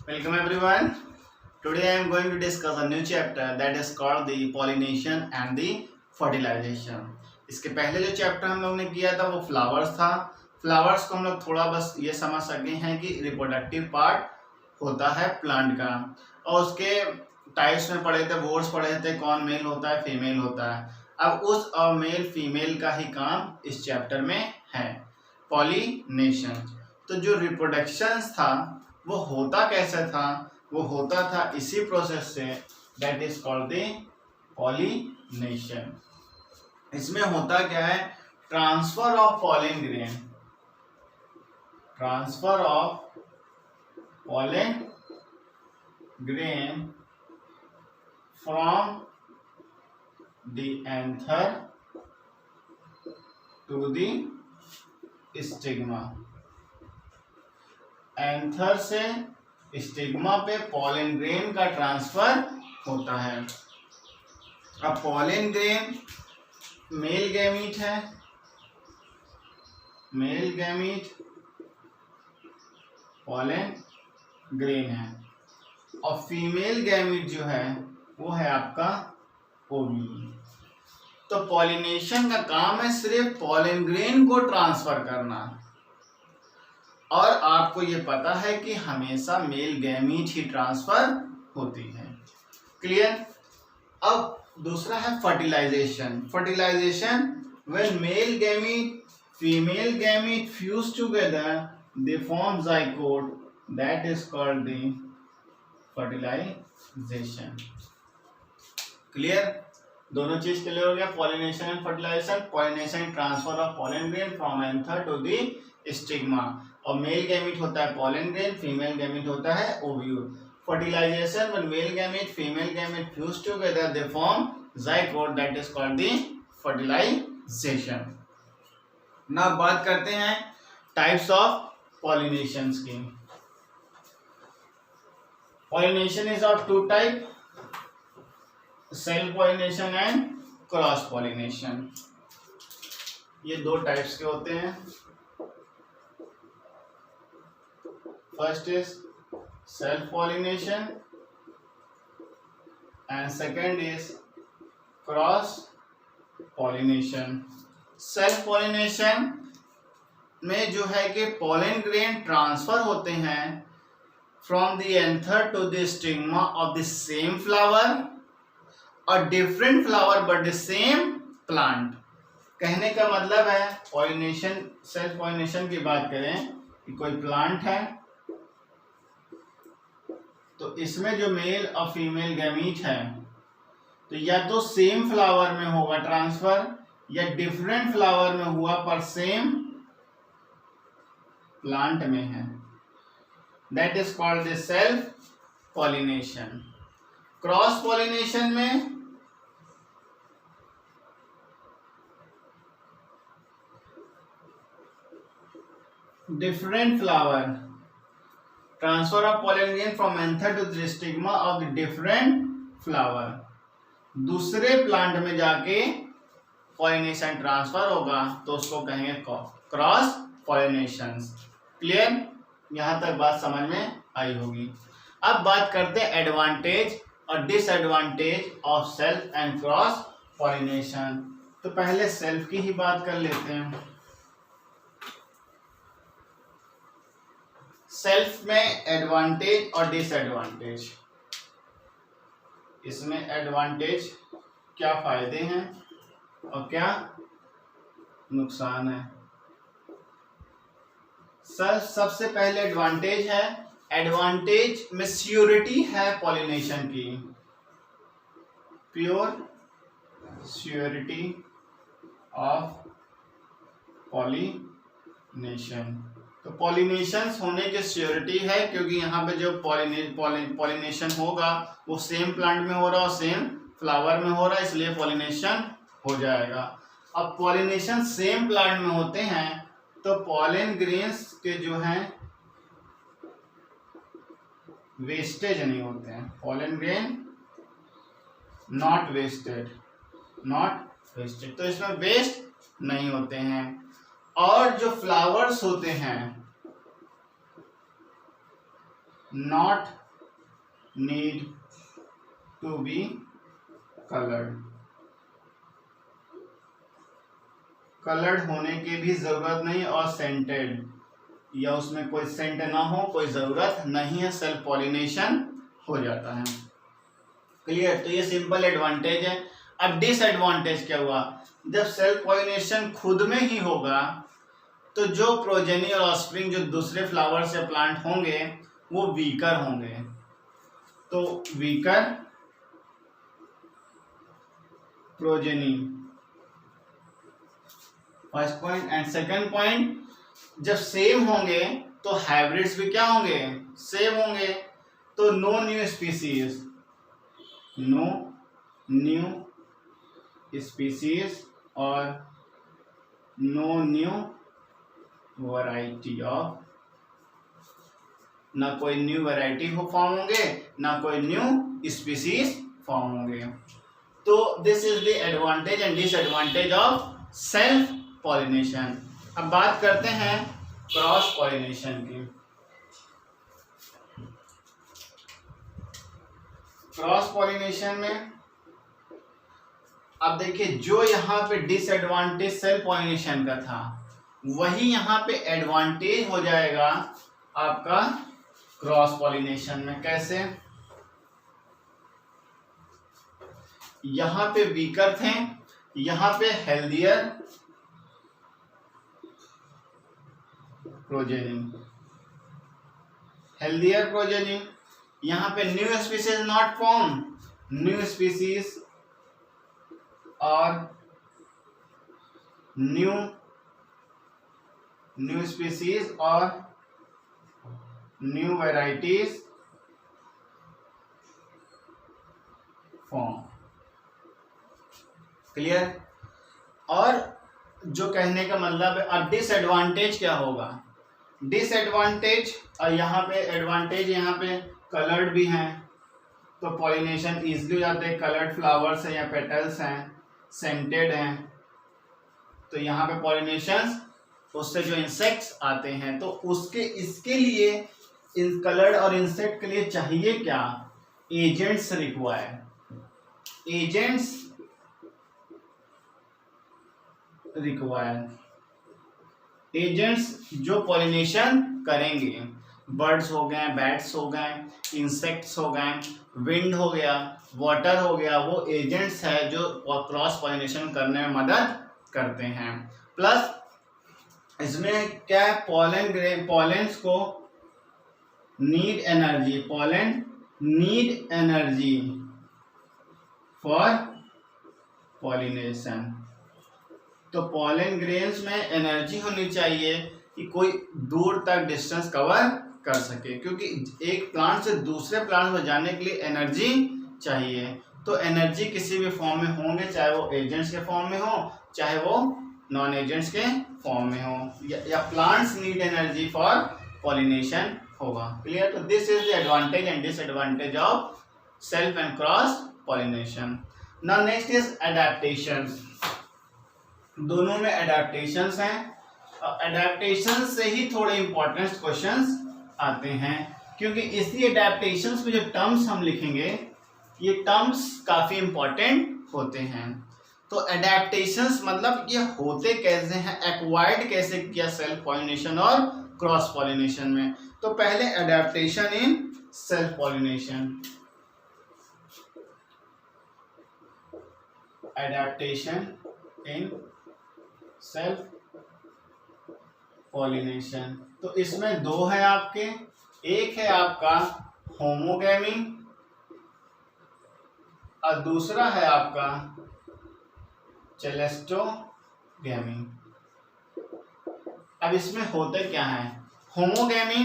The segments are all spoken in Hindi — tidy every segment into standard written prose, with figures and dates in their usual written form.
Welcome everyone. Today I am going to discuss a new chapter that is called the pollination and the fertilization. इसके पहले जो चैप्टर हम लोग ने किया था वो फ्लावर्स था। फ्लावर्स को हम लोग थोड़ा बस ये समझ सके हैं कि रिप्रोडक्टिव पार्ट होता है प्लांट का, और उसके टाइप्स में पढ़े थे, वर्ड्स पढ़े थे, कौन मेल होता है फीमेल होता है। अब उस मेल फीमेल का ही काम इस चैप्टर में है, पॉलिनेशन। तो जो रिप्रोडक्शन था वो होता कैसे था? वो होता था इसी प्रोसेस से, that is called the pollination. इसमें होता क्या है? Transfer of pollen grain, transfer of pollen grain from the anther to the stigma. Anther से स्टिग्मा पे पॉलन ग्रेन का ट्रांसफर होता है। अब पॉलन ग्रेन मेल गैमीट है, मेल गैमीट पॉलन ग्रेन है, और फीमेल गैमीट जो है वो है आपका ओव्यूल। तो पॉलिनेशन का काम है सिर्फ पॉलन ग्रेन को ट्रांसफर करना, और आपको ये पता है कि हमेशा मेल गैमीट ही ट्रांसफर होती है। क्लियर? अब दूसरा है fertilisation. Fertilisation when male gamete female gamete fuse together they form zygote, that is called the fertilisation. Clear? दोनों चीज क्लियर हो गया, pollination and fertilisation. Pollination transfer of pollen grain from anther to the stigma, और मेल गैमीट होता है पॉलन ग्रेन, फीमेल गैमीट होता है ovule. Fertilisation when male gamete female gamete fuse together they form zygote, that is called the fertilisation. Now बात करते हैं टाइप्स ऑफ पॉलिनेशंस की। Pollination is of two type, self pollination and cross pollination. ये दो टाइप्स के होते हैं। First is self pollination and second is cross pollination. सेल्फ पॉलिनेशन में जो है कि पॉलन ग्रेन ट्रांसफर होते हैं from the anther to the stigma of the same flower, और different flower but the same plant. कहने का मतलब है पॉलिनेशन, सेल्फ पॉलिनेशन की बात करें कि कोई प्लांट है तो इसमें जो मेल और फीमेल गैमीट है तो या तो सेम फ्लावर में होगा ट्रांसफर, या डिफरेंट फ्लावर में हुआ पर सेम प्लांट में है, that is called the self pollination. Cross pollination में different flower, transfer of pollen grain from anther to the stigma of the different flower. दूसरे प्लांट में जाके पॉलिनेशन ट्रांसफर होगा तो उसको कहेंगे क्रॉस पॉलिनेशन। क्लियर? यहां तक बात समझ में आई होगी। अब बात करते हैं एडवांटेज और disadvantage of self and cross pollination. तो पहले सेल्फ की ही बात कर लेते हैं। सेल्फ में एडवांटेज और डिसएडवांटेज। इसमें एडवांटेज क्या फायदे हैं और क्या नुकसान है। सबसे पहले एडवांटेज है, एडवांटेज में श्योरिटी है पॉलिनेशन की, प्योर श्योरिटी ऑफ पॉलिनेशन। तो पॉलिनेशन होने की श्योरिटी है क्योंकि यहाँ पे जो पॉलिनेशन होगा वो सेम प्लांट में हो रहा है और सेम फ्लावर में हो रहा है, इसलिए पॉलिनेशन हो जाएगा। अब पॉलिनेशन सेम प्लांट में होते हैं तो पॉलन ग्रेन्स के जो हैं वेस्टेज नहीं होते हैं, pollen grain not wasted, not wasted, तो इसमें वेस्ट नहीं होते हैं। और जो फ्लावर्स होते हैं not need to be colored, coloured होने की भी जरूरत नहीं, और सेंटेड या उसमें कोई सेंट ना हो, कोई जरूरत नहीं है, सेल्फ पॉलिनेशन हो जाता है। क्लियर? तो ये सिंपल एडवांटेज है। अब डिसएडवांटेज क्या हुआ? जब सेल्फ पॉलिनेशन खुद में ही होगा तो जो प्रोजेनी और ऑफस्प्रिंग जो दूसरे फ्लावर से प्लांट होंगे वो वीकर होंगे। तो weaker progeny, first point. And second point, जब सेम होंगे तो हाइब्रिड्स भी क्या होंगे? सेम होंगे। तो no new species, no new species और नो न्यू वैरायटी ऑफ, ना कोई न्यू वैरायटी फॉर्म होंगे, ना कोई न्यू स्पीसीज फॉर्म होंगे। तो this is the advantage and disadvantage of self pollination. अब बात करते हैं क्रॉस पॉलिनेशन की। क्रॉस पॉलिनेशन में अब देखिए, जो यहाँ पे डिसएडवांटेज सेल्फ पॉलिनेशन का था वही यहाँ पे एडवांटेज हो जाएगा आपका क्रॉस पॉलिनेशन में। कैसे? यहाँ पे वीकर थे, यहाँ पे हेल्दियर प्रोजेनी, हेल्दियर प्रोजेनी। यहाँ पे new species not form, new species और न्यू स्पीसीज और न्यू वैरायटीज फॉर्म। क्लियर? और जो कहने का मतलब है, अब डिसएडवांटेज क्या होगा? डिसएडवांटेज, और यहाँ पे एडवांटेज, यहाँ पे कलर्ड भी हैं तो पॉलिनेशन इजीली हो जाते हैं। कलर्ड फ्लावर्स हैं या पेटल्स हैं, सेंटेड हैं, तो यहाँ पे पॉलिनेशन उससे जो इंसेक्ट्स आते हैं तो उसके इसके लिए इन कलर्ड और इंसेक्ट के लिए चाहिए क्या? Agents require, agents require, agents जो पॉलिनेशन करेंगे। बर्ड्स हो गए, बैट्स हो गए, इंसेक्ट्स हो गए, विंड हो गया, वाटर हो गया, वो एजेंट्स है जो क्रॉस पॉलिनेशन करने में मदद करते हैं। प्लस इसमें क्या है? पॉलेंस को need energy, pollen need energy for pollination. तो पॉलन ग्रेन्स में एनर्जी होनी चाहिए कि कोई दूर तक डिस्टेंस कवर कर सके, क्योंकि एक प्लांट से दूसरे प्लांट में जाने के लिए एनर्जी चाहिए। तो एनर्जी किसी भी फॉर्म में होंगे, चाहे वो एजेंट्स के फॉर्म में हो, चाहे वो नॉन एजेंट्स के फॉर्म में हो, या plants need energy for pollination होगा। क्लियर? तो this is the advantage and disadvantage of self and cross pollination. Now next is adaptation. दोनों में एडेप्टेशंस हैं, और एडेप्टेशन से ही थोड़े इंपॉर्टेंट क्वेश्चंस आते हैं, क्योंकि इसी एडेप्टेशंस में जो टर्म्स हम लिखेंगे ये टर्म्स काफी इंपॉर्टेंट होते हैं। तो एडेप्टेशंस मतलब ये होते कैसे हैं, एक्वायर्ड कैसे किया सेल्फ पॉलिनेशन और क्रॉस पॉलिनेशन में। तो पहले adaptation in self pollination, adaptation in self pollination. तो इसमें दो है आपके, एक है आपका होमोगैमी और दूसरा है आपका चेलेस्टोगैमी। अब इसमें होते क्या है? होमोगैमी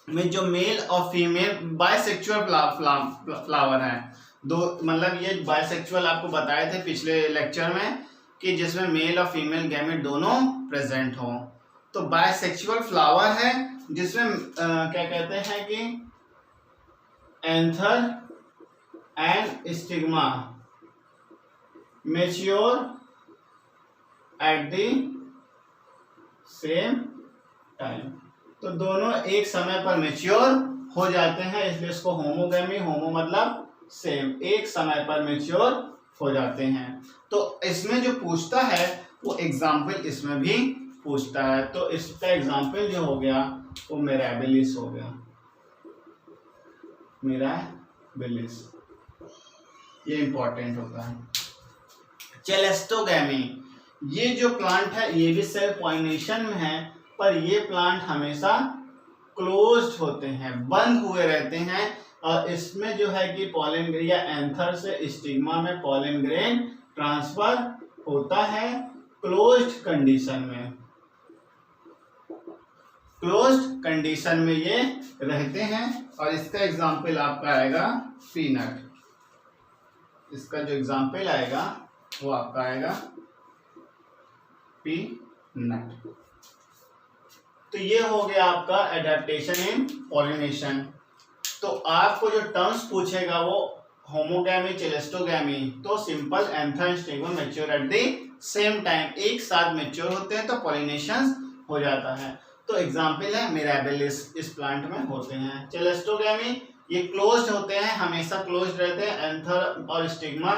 में जो मेल और फीमेल बाइसेक्सुअल फ्लावर है, दो, मतलब ये बाइसेक्सुअल आपको बताए थे पिछले लेक्चर में कि जिसमें मेल और फीमेल गैमेट दोनों प्रेजेंट हो। तो बाइसेक्सुअल फ्लावर है जिसमें क्या कहते हैं कि anther and stigma mature at the same time. तो दोनों एक समय पर मैच्योर हो जाते हैं, इसलिए इसको होमोगैमी, होमो मतलब सेम, एक समय पर मैच्योर हो जाते हैं। तो इसमें जो पूछता है वो एग्जाम्पल इसमें भी पूछता है। तो इसका एग्जाम्पल जो हो गया वो मिराबिलिस हो गया, मिराबिलिस, ये इंपॉर्टेंट होता है। चेलेस्टोगैमी, ये जो प्लांट है ये भी सेल्फ पॉलिनेशन में है, पर ये प्लांट हमेशा क्लोज्ड होते हैं, बंद हुए रहते हैं, और इसमें जो है कि पॉलन ग्रेन या एंथर से स्टिग्मा में पॉलन ग्रेन ट्रांसफर होता है क्लोज्ड कंडीशन में, क्लोज्ड कंडीशन में ये रहते हैं। और इसका एग्जाम्पल आपका आएगा पीनट, इसका जो एग्जाम्पल आएगा वो आपका आएगा पीनट। तो ये हो गया आपका एडेप्टेशन इन पॉलिनेशन। तो आपको जो टर्म्स पूछेगा वो होमोगैमी, चेलेस्टोगैमी, तो simple anther stigma mature at the same time, एक साथ मैच्योर होते हैं तो पॉलिनेशन हो जाता है। तो एग्जाम्पल है मिराबिलिस, इस प्लांट में होते हैं। चेलेस्टोगैमी, ये क्लोज्ड होते हैं, हमेशा क्लोज्ड रहते हैं, एंथर और स्टिग्मा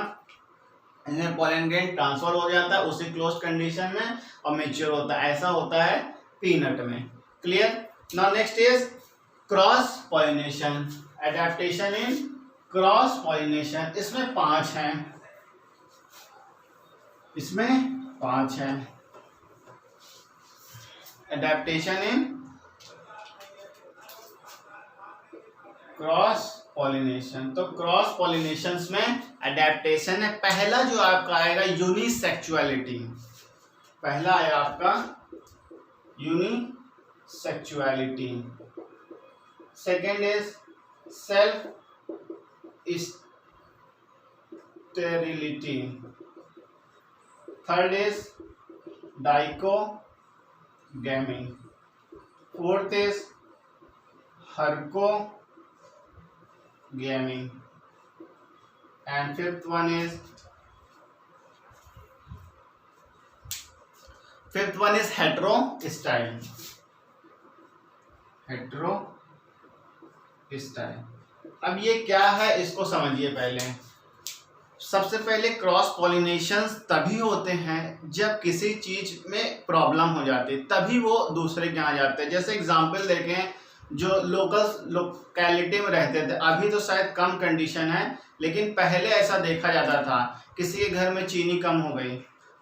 इन्हें पॉलन ग्रेन ट्रांसफर हो जाता है उसी क्लोज्ड कंडीशन में और मैच्योर होता है, ऐसा होता है पीनट में। Clear? Now next is cross pollination, adaptation in cross pollination. इसमें 5 हैं, इसमें 5 हैं। एडेप्टेशन इन क्रॉस पॉलिनेशन, तो क्रॉस पॉलिनेशन में एडेप्टेशन है। पहला जो आपका आएगा यूनिसेक्सुअलिटी, पहला है आपका unisexuality. Second is self sterility. Third is dichogamy. Fourth is herkogamy and fifth one is heterostyle, heterostyle। अब ये क्या है इसको समझिए। पहले सबसे पहले क्रॉस पॉलिनेशन तभी होते हैं जब किसी चीज में प्रॉब्लम हो जाती है, तभी वो दूसरे के यहाँ जाते हैं। जैसे एग्जांपल देखें, जो लोकेलिटी में रहते थे, अभी तो शायद कम कंडीशन है, लेकिन पहले ऐसा देखा जाता था, किसी के घर में चीनी कम हो गई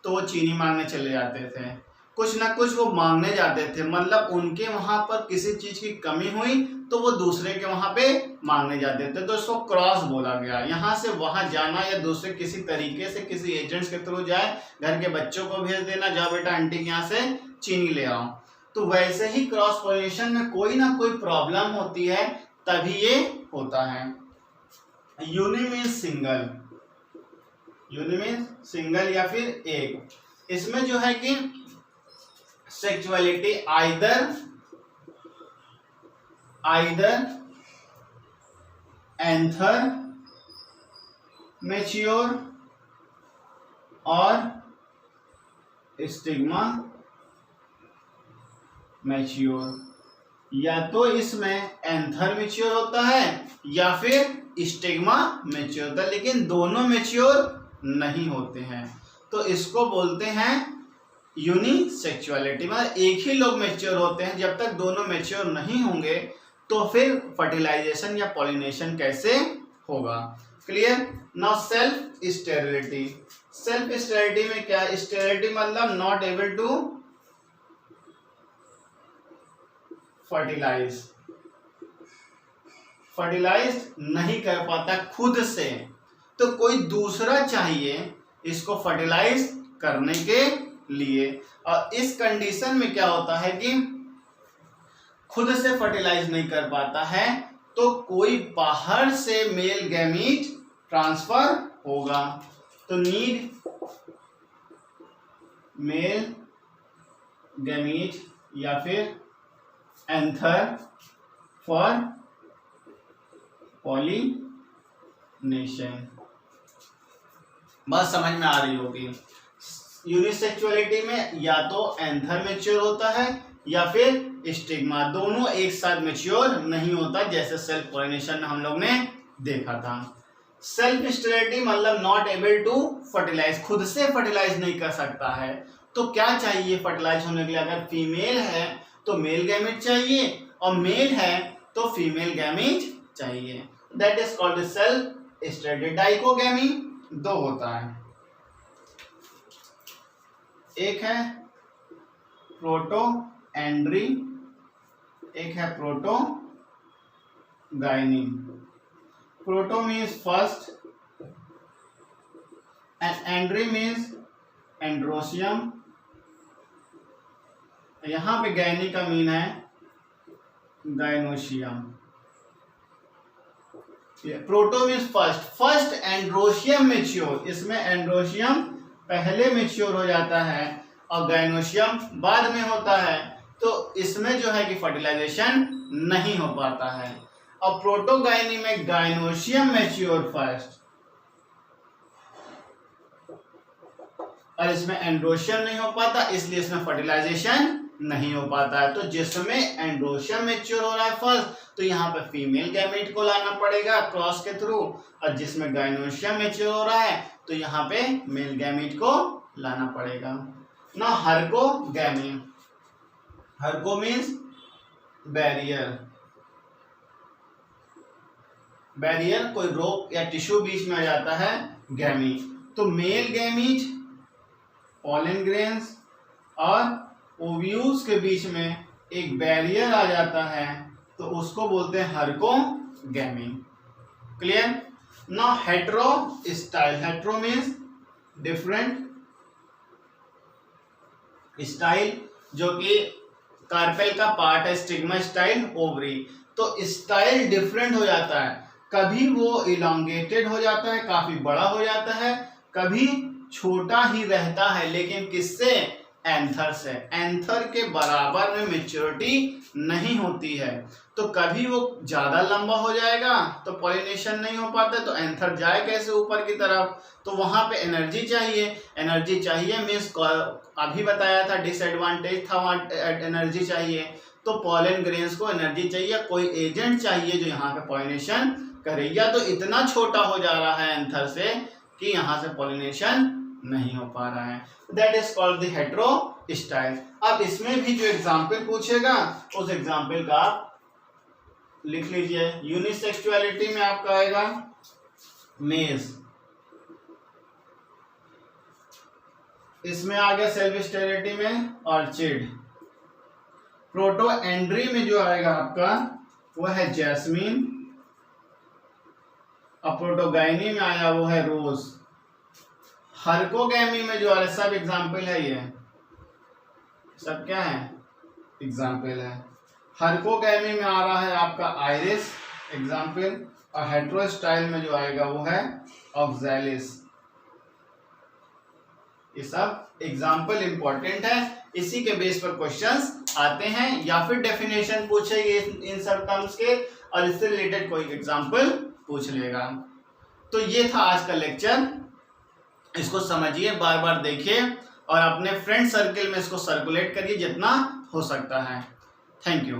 तो वो चीनी मांगने चले जाते थे, कुछ ना कुछ वो मांगने जाते थे, मतलब उनके वहां पर किसी चीज की कमी हुई तो वो दूसरे के वहां पे मांगने जाते थे, तो इसको क्रॉस बोला गया। यहाँ से वहां जाना या दूसरे किसी तरीके से किसी एजेंट्स के थ्रू जाए, घर के बच्चों को भेज देना, जाओ बेटा आंटी के यहाँ से चीनी ले आओ। तो वैसे ही क्रॉस पॉलिनेशन में कोई ना कोई प्रॉब्लम होती है तभी ये होता है। Uni means single, uni means single या फिर एक। इसमें जो है कि सेक्सुअलिटी आइदर एंथर मैच्योर और स्टिग्मा मैच्योर, या तो इसमें एंथर मैच्योर होता है या फिर स्टिग्मा मैच्योर होता है, लेकिन दोनों मैच्योर नहीं होते हैं, तो इसको बोलते हैं यूनिसेक्सुअलिटी। मतलब एक ही लोग मैच्योर होते हैं, जब तक दोनों मैच्योर नहीं होंगे तो फिर फर्टिलाइजेशन या पॉलिनेशन कैसे होगा। Clear? Now self sterility. Self sterility में क्या, स्टेरिलिटी मतलब नॉट एबल टू फर्टिलाइज नहीं कर पाता खुद से, तो कोई दूसरा चाहिए इसको फर्टिलाइज करने के लिए। और इस कंडीशन में क्या होता है कि खुद से फर्टिलाइज नहीं कर पाता है तो कोई बाहर से मेल गैमीट ट्रांसफर होगा, तो नीड मेल गैमीट या फिर एंथर फॉर पॉलिनेशन। बात समझ में आ रही होगी। यूनिसेक्सुअलिटी में या तो एंथर मैच्योर होता है या फिर स्टिग्मा, दोनों एक साथ मैच्योर नहीं होता जैसे सेल्फ पॉलिनेशन में हम लोग ने देखा था। सेल्फ स्टेरिलिटी मतलब नॉट एबल टू फर्टिलाइज, खुद से फर्टिलाइज नहीं कर सकता है। तो क्या चाहिए फर्टिलाइज होने के लिए? अगर फीमेल है तो मेल गैमेट चाहिए और मेल है तो फीमेल गैमेट चाहिए। That is called self sterility. Dichogamy दो होता है, एक है प्रोटोएंड्री, एक है protogyny. Proto means first and andry means androecium. यहां पे गायनी का मीन है gynoecium. Proto means first, first androecium mature, इसमें एंड्रोशियम पहले मैच्योर हो जाता है और गायनोशियम बाद में होता है, तो इसमें जो है कि फर्टिलाइजेशन नहीं हो पाता है। और प्रोटोगाइनी में गायनोशियम मैच्योर फर्स्ट और इसमें एंड्रोशियम नहीं हो पाता, इसलिए इसमें फर्टिलाइजेशन नहीं हो पाता है। तो जिसमें एंड्रोशियम मैच्योर हो रहा है फर्स्ट, तो यहाँ पे फीमेल गैमेट को लाना पड़ेगा क्रॉस के थ्रू, और जिसमें गायनोशियम मैच्योर हो रहा है तो यहाँ पे मेल गैमेट को लाना पड़ेगा ना। हर्कोगैमी, हर्को मीन्स बैरियर, बैरियर कोई रोक या टिश्यू बीच में आ जाता है, गैमी। तो मेल गैमीट पॉलन ग्रेन्स और ओव्यूल्स के बीच में एक बैरियर आ जाता है, तो उसको बोलते हैं herkogamy. Clear? Now hetero style, hetero means different style, जो कि कार्पेल का पार्ट है, स्टिग्मा स्टाइल ओवरी। तो स्टाइल डिफरेंट हो जाता है, कभी वो इलांगेटेड हो जाता है, काफी बड़ा हो जाता है, कभी छोटा ही रहता है, लेकिन किससे? एंथर से। एंथर के बराबर में मैच्योरिटी नहीं होती है, तो कभी वो ज्यादा लंबा हो जाएगा तो पॉलिनेशन नहीं हो पाता, तो एंथर जाए कैसे ऊपर की तरफ? तो वहां पे एनर्जी चाहिए, एनर्जी चाहिए मीन्स अभी बताया था डिसएडवांटेज था, वहां एनर्जी चाहिए, तो पॉलन ग्रेन्स को एनर्जी चाहिए, कोई एजेंट चाहिए जो यहाँ पे पॉलिनेशन करे, या तो इतना छोटा हो जा रहा है एंथर से कि यहाँ से पॉलिनेशन नहीं हो पा रहा है। That is called the hetero style. अब इसमें भी जो एग्जाम्पल पूछेगा उस एग्जाम्पल का आप लिख लीजिए। यूनिसेक्सुअलिटी में आपका आएगा मेज, इसमें आ गया सेल्फ स्टेरिलिटी में ऑर्चिड। प्रोटोएंड्री में जो आएगा आपका वो है जैस्मीन, और प्रोटोगाइनी में आया वो है रोज। हर्कोगैमी में जो आ रहा है सब एग्जाम्पल है, ये सब क्या है? एग्जाम्पल है। हर्कोगैमी में आ रहा है आपका आइरिस एग्जाम्पल, और हेटेरो स्टाइल में जो आएगा वो है ऑक्सैलिस। ये सब एग्जाम्पल इंपॉर्टेंट है, इसी के बेस पर क्वेश्चंस आते हैं, या फिर डेफिनेशन पूछेगी इन सब टर्म्स के और इससे रिलेटेड कोई एग्जाम्पल पूछ लेगा। तो ये था आज का लेक्चर, इसको समझिए, बार बार देखिए और अपने फ्रेंड सर्किल में इसको सर्कुलेट करिए जितना हो सकता है। Thank you.